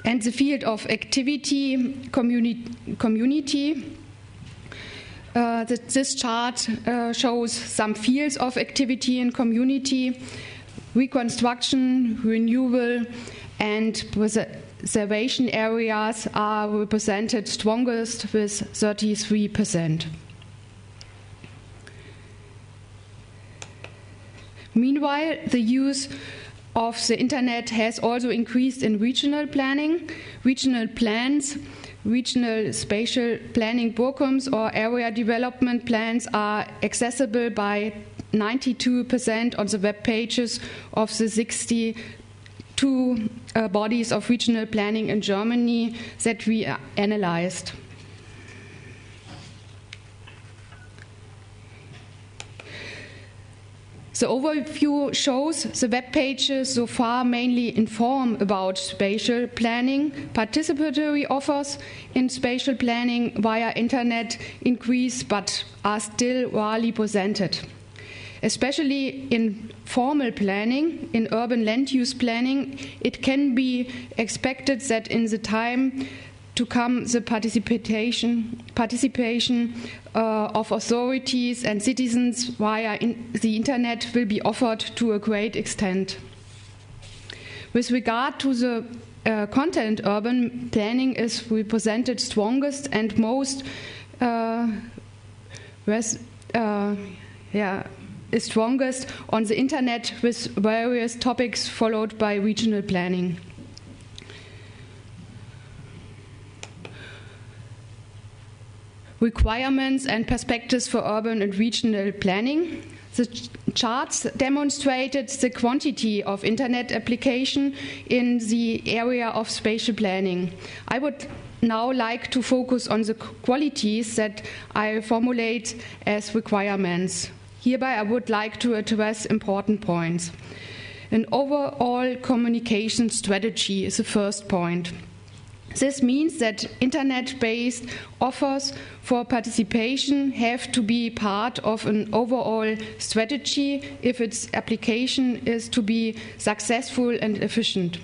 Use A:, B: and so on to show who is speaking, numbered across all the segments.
A: And the field of activity, community. This chart shows some fields of activity in community: reconstruction, renewal, and preservation areas are represented strongest with 33%. Meanwhile, the use of the Internet has also increased in regional planning. Regional plans, regional spatial planning programs or area development plans are accessible by 92% on the web pages of the 62 bodies of regional planning in Germany that we analyzed. The overview shows the web pages so far mainly inform about spatial planning. Participatory offers in spatial planning via Internet increase but are still rarely presented. Especially in formal planning, in urban land use planning, it can be expected that in the time to come the participation of authorities and citizens via the Internet will be offered to a great extent. With regard to the content, urban planning is represented strongest and most is strongest on the Internet with various topics followed by regional planning. Requirements and perspectives for urban and regional planning. The charts demonstrated the quantity of Internet application in the area of spatial planning. I would now like to focus on the qualities that I formulate as requirements. Hereby I would like to address important points. An overall communication strategy is the first point. This means that Internet-based offers for participation have to be part of an overall strategy if its application is to be successful and efficient.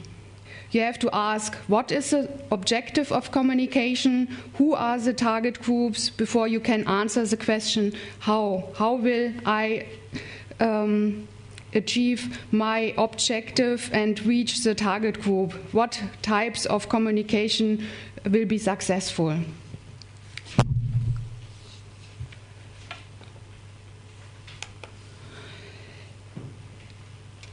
A: You have to ask, what is the objective of communication? Who are the target groups? Before you can answer the question, how? How will I achieve my objective and reach the target group? What types of communication will be successful?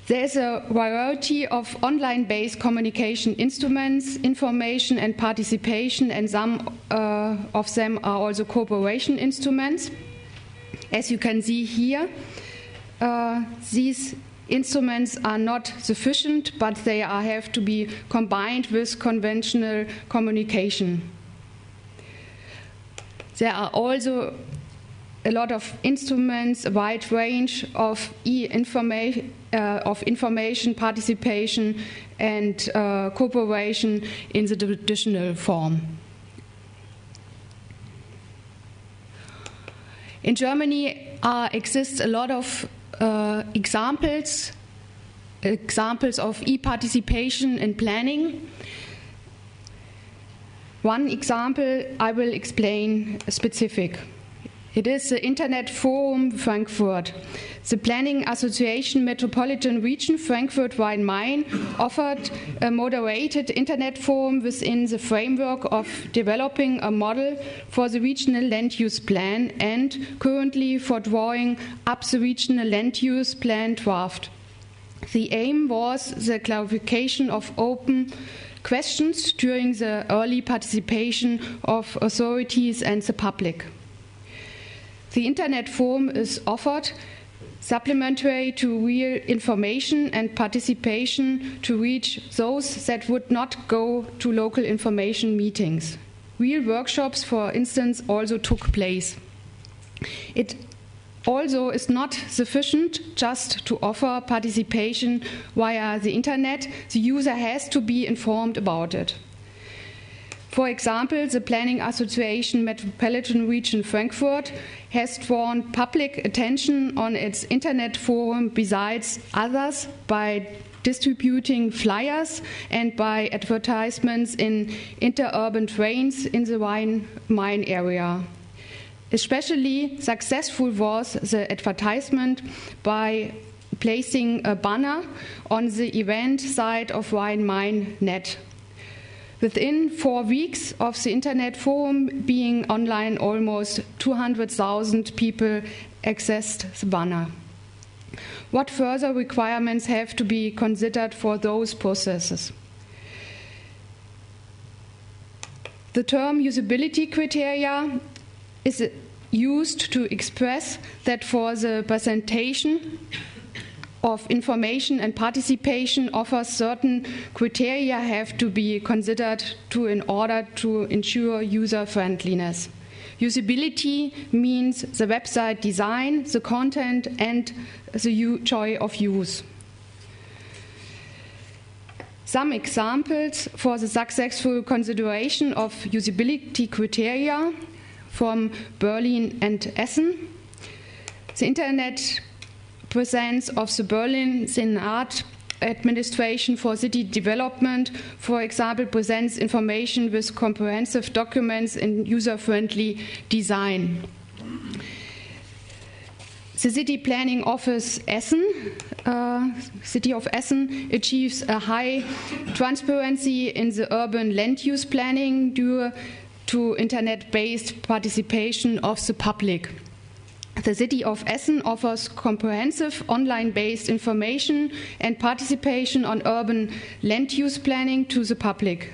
A: There is a variety of online-based communication instruments, information and participation, and some of them are also cooperation instruments. As you can see here, these instruments are not sufficient, but they have to be combined with conventional communication. There are also a lot of instruments, a wide range of information, participation, and cooperation in the traditional form. In Germany exists a lot of examples of e-participation in planning. One example I will explain specific. It is the Internet Forum Frankfurt. The Planning Association Metropolitan Region Frankfurt-Rhein-Main offered a moderated Internet forum within the framework of developing a model for the regional land use plan and currently for drawing up the regional land use plan draft. The aim was the clarification of open questions during the early participation of authorities and the public. The Internet Forum is offered supplementary to real information and participation to reach those that would not go to local information meetings. Real workshops, for instance, also took place. It also is not sufficient just to offer participation via the Internet. The user has to be informed about it. For example, the Planning Association Metropolitan Region Frankfurt has drawn public attention on its Internet forum besides others by distributing flyers and by advertisements in interurban trains in the Rhine-Main area. Especially successful was the advertisement by placing a banner on the event site of Rhine-Main Net. Within 4 weeks of the Internet Forum being online, almost 200,000 people accessed the banner. What further requirements have to be considered for those processes? The term usability criteria is used to express that for the presentation of information and participation offers, certain criteria have to be considered in order to ensure user friendliness. Usability means the website design, the content, and the joy of use. Some examples for the successful consideration of usability criteria from Berlin and Essen. The Internet presence of the Berlin Senate Administration for City Development, for example, presents information with comprehensive documents in user-friendly design. The City Planning Office Essen, City of Essen, achieves a high transparency in the urban land use planning due to Internet-based participation of the public. The City of Essen offers comprehensive online-based information and participation on urban land use planning to the public.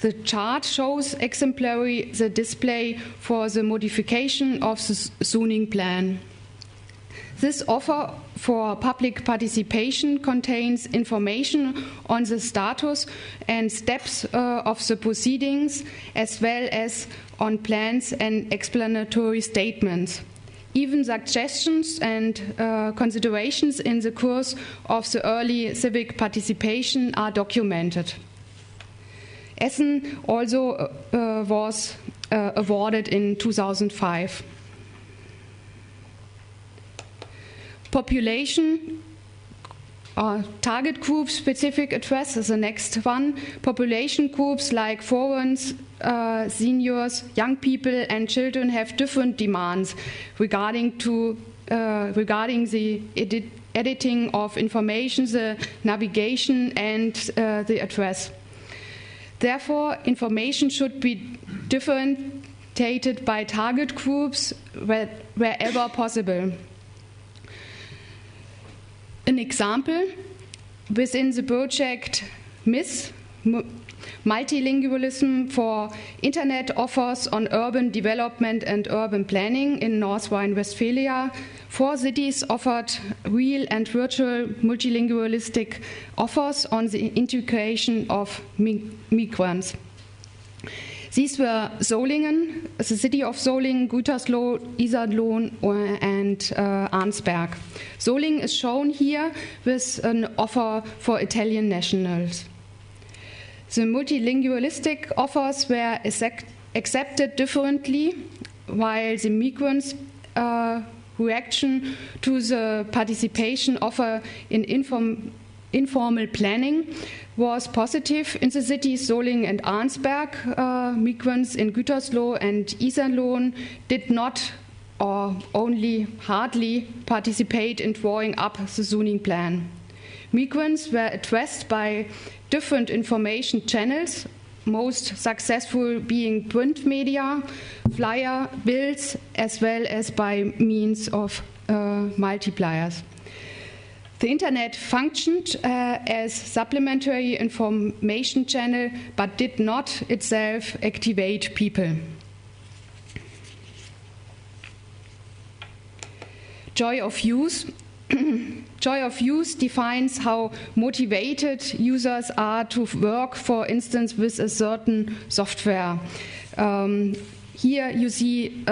A: The chart shows exemplary the display for the modification of the zoning plan. This offer for public participation contains information on the status and steps of the proceedings, as well as on plans and explanatory statements. Even suggestions and considerations in the course of the early civic participation are documented. Essen also was awarded in 2005. Population target group specific address is the next one. Population groups like foreigners, seniors, young people and children have different demands regarding the editing of information, the navigation and the address. Therefore, information should be differentiated by target groups wherever possible. An example, within the project MIS, Multilingualism for Internet offers on urban development and urban planning in North Rhine-Westphalia, 4 cities offered real and virtual multilingualistic offers on the integration of migrants. These were Solingen, the city of Solingen, Gütersloh, Iserlohn, and Arnsberg. Solingen is shown here with an offer for Italian nationals. The multilingualistic offers were accepted differently, while the migrants' reaction to the participation offer in informal planning was positive in the cities Solingen and Arnsberg. Migrants in Gütersloh and Iserlohn did not or only hardly participate in drawing up the zoning plan. Migrants were addressed by different information channels, most successful being print media, flyer, bills, as well as by means of multipliers. The Internet functioned as supplementary information channel, but did not itself activate people. Joy of use. Joy of use defines how motivated users are to work, for instance, with a certain software. Here you see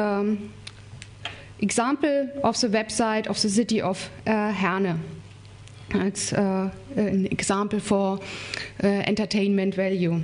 A: example of the website of the city of Herne. It's an example for entertainment value.